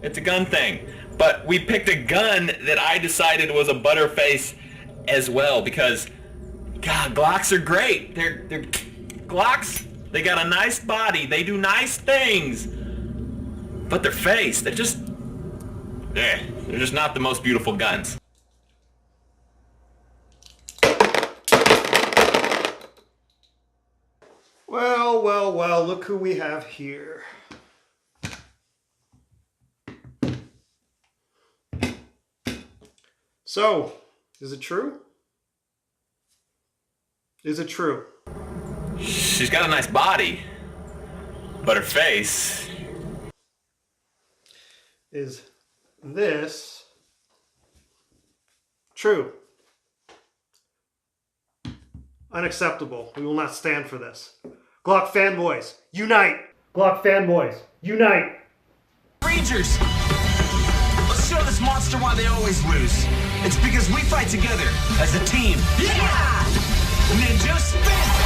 It's a gun thing. But we picked a gun that I decided was a Butterface as well because, God, Glocks are great. They're Glocks. They got a nice body. They do nice things. But their face, they're just not the most beautiful guns. Well, well, well, look who we have here. So, is it true? Is it true? She's got a nice body, but her face... Is this true? Unacceptable. We will not stand for this. Glock fanboys, unite! Glock fanboys, unite! Rangers! Let's show this monster why they always lose. It's because we fight together as a team. Yeah! Ninja spin!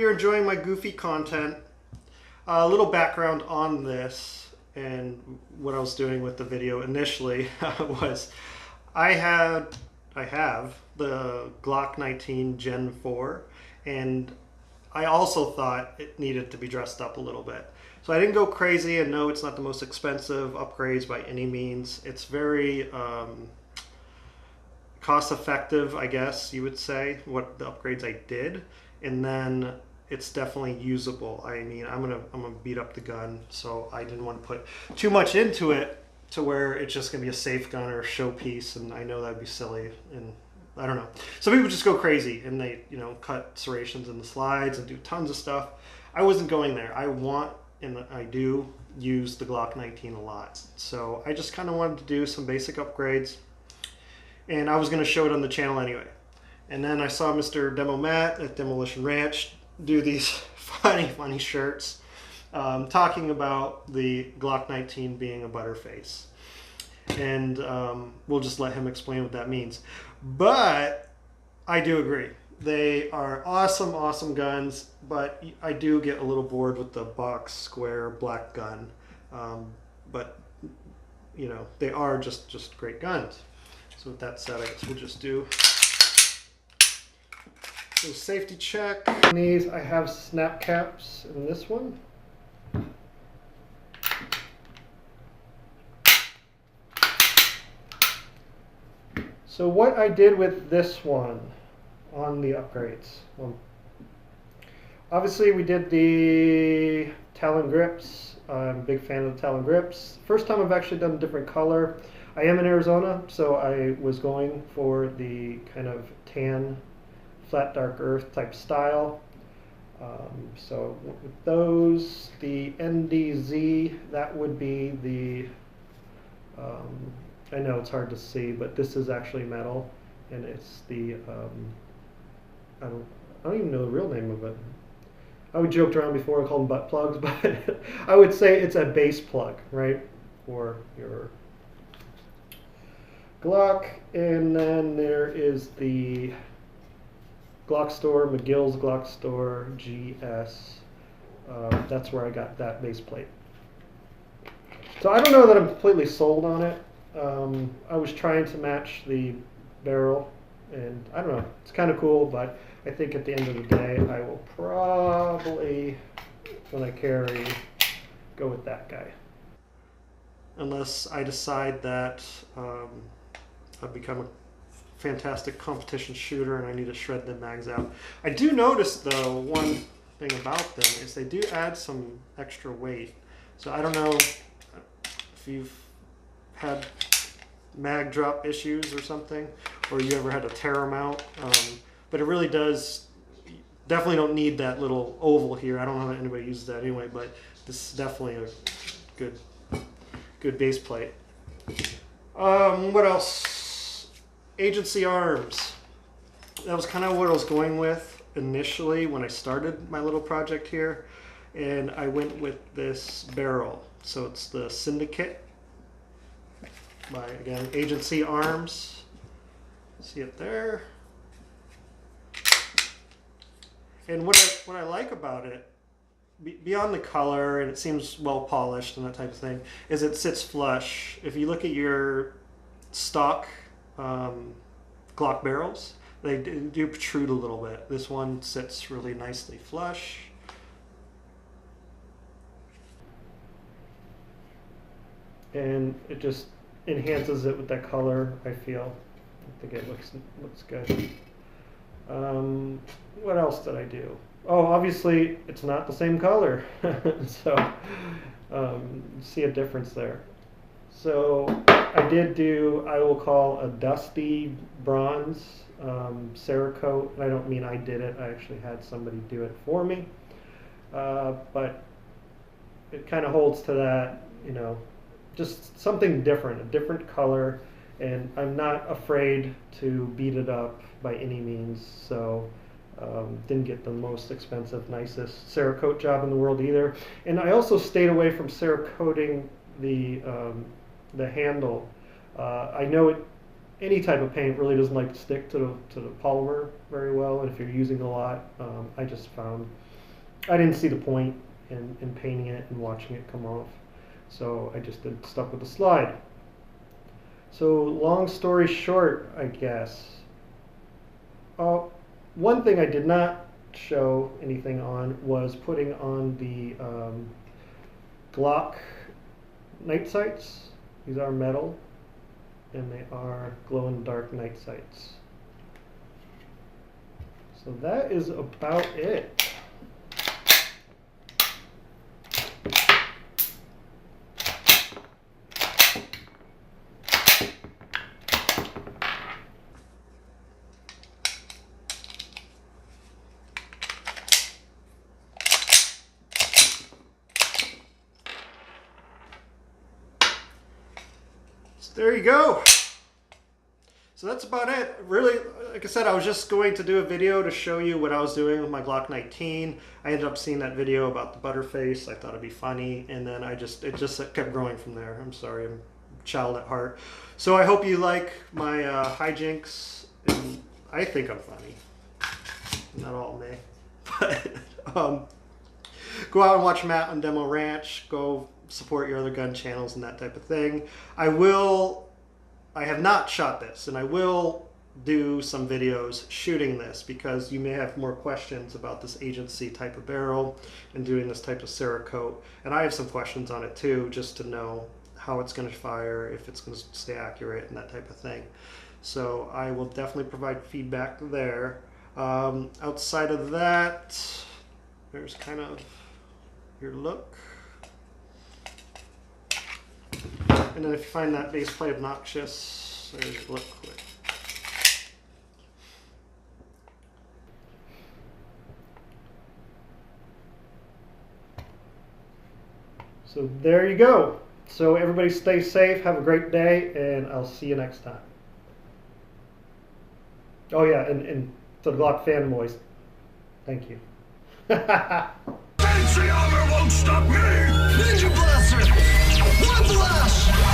you're enjoying my goofy content. A little background on this and what I was doing with the video initially was I have the Glock 19 Gen 4, and I also thought it needed to be dressed up a little bit. So I didn't go crazy, and no, it's not the most expensive upgrades by any means. It's very cost effective, I guess you would say, what the upgrades I did. And then it's definitely usable. I mean, I'm gonna beat up the gun, so I didn't want to put too much into it to where it's just gonna be a safe gun or a showpiece, and I know that'd be silly, and I don't know. Some people just go crazy and they, you know, cut serrations in the slides and do tons of stuff. I wasn't going there. I want, and I do use the Glock 19 a lot. So I just kind of wanted to do some basic upgrades, and I was going to show it on the channel anyway. And then I saw Mr. Demo Matt at Demolition Ranch do these funny shirts talking about the Glock 19 being a Butterface. And we'll just let him explain what that means. But I do agree. They are awesome guns, but I do get a little bored with the box square black gun. But, you know, they are just great guns. So with that said, I guess we'll just do a safety check. In these, I have snap caps in this one. So what I did with this one on the upgrades, well, obviously we did the Talon grips. I'm a big fan of the Talon grips. First time I've actually done a different color. I am in Arizona, so I was going for the kind of tan, flat dark earth type style. So with those, the NDZ, that would be the, I know it's hard to see, but this is actually metal, and it's the, I don't even know the real name of it. I would joked around before and called them butt plugs, but I would say it's a base plug, right, for your Glock. And then there is the Glock Store, McGill's Glock Store GS. That's where I got that base plate. So I don't know that I'm completely sold on it. I was trying to match the barrel, and I don't know, it's kind of cool, but I think at the end of the day I will probably, when I carry, go with that guy. Unless I decide that I've become a fantastic competition shooter and I need to shred the mags out. I do notice though, one thing about them is they do add some extra weight. So I don't know if you've had mag drop issues or something, or you ever had to tear them out, but it really does, definitely don't need that little oval here. I don't know that anybody uses that anyway, but this is definitely a good base plate. What else? Agency arms. That was kind of what I was going with initially when I started my little project here, and I went with this barrel. So it's the Syndicate by, again, Agency Arms. See it there. And what I like about it, beyond the color, and it seems well polished and that type of thing, is it sits flush. If you look at your stock Glock barrels, they do protrude a little bit. This one sits really nicely flush. And it just enhances it with that color, I feel. I think it looks good. What else did I do? Oh, obviously it's not the same color. So see a difference there. So I did do, I will call a dusty bronze Cerakote. And I don't mean I did it, I actually had somebody do it for me. But it kind of holds to that, you know, just something different, a different color, and I'm not afraid to beat it up by any means. So didn't get the most expensive, nicest Cerakote job in the world either. And I also stayed away from Cerakoting the handle. I know any type of paint really doesn't like to stick to the polymer very well, and if you're using a lot, I just found I didn't see the point in painting it and watching it come off. So I just did stuff with the slide. So long story short, I guess. One thing I did not show anything on was putting on the Glock night sights. These are metal, and they are glow-in-the-dark night sights. So that is about it. There you go. So that's about it. Really, like I said, I was just going to do a video to show you what I was doing with my Glock 19. I ended up seeing that video about the Butterface. I thought it'd be funny, and then it just kept growing from there. I'm sorry, I'm a child at heart. So I hope you like my hijinks. And I think I'm funny. Not all me, but go out and watch Matt on Demo Ranch. Go support your other gun channels and that type of thing. I have not shot this, and I will do some videos shooting this because you may have more questions about this agency type of barrel and doing this type of Cerakote. And I have some questions on it too, just to know how it's going to fire, if it's going to stay accurate and that type of thing. So I will definitely provide feedback there. Outside of that, there's kind of your look. And then if you find that base plate obnoxious, there's your look quick. So there you go. So everybody stay safe, have a great day, and I'll see you next time. Oh yeah, and to the Glock fanboys, thank you. Fancy armor won't stop me! Ninja Blaster! One flash!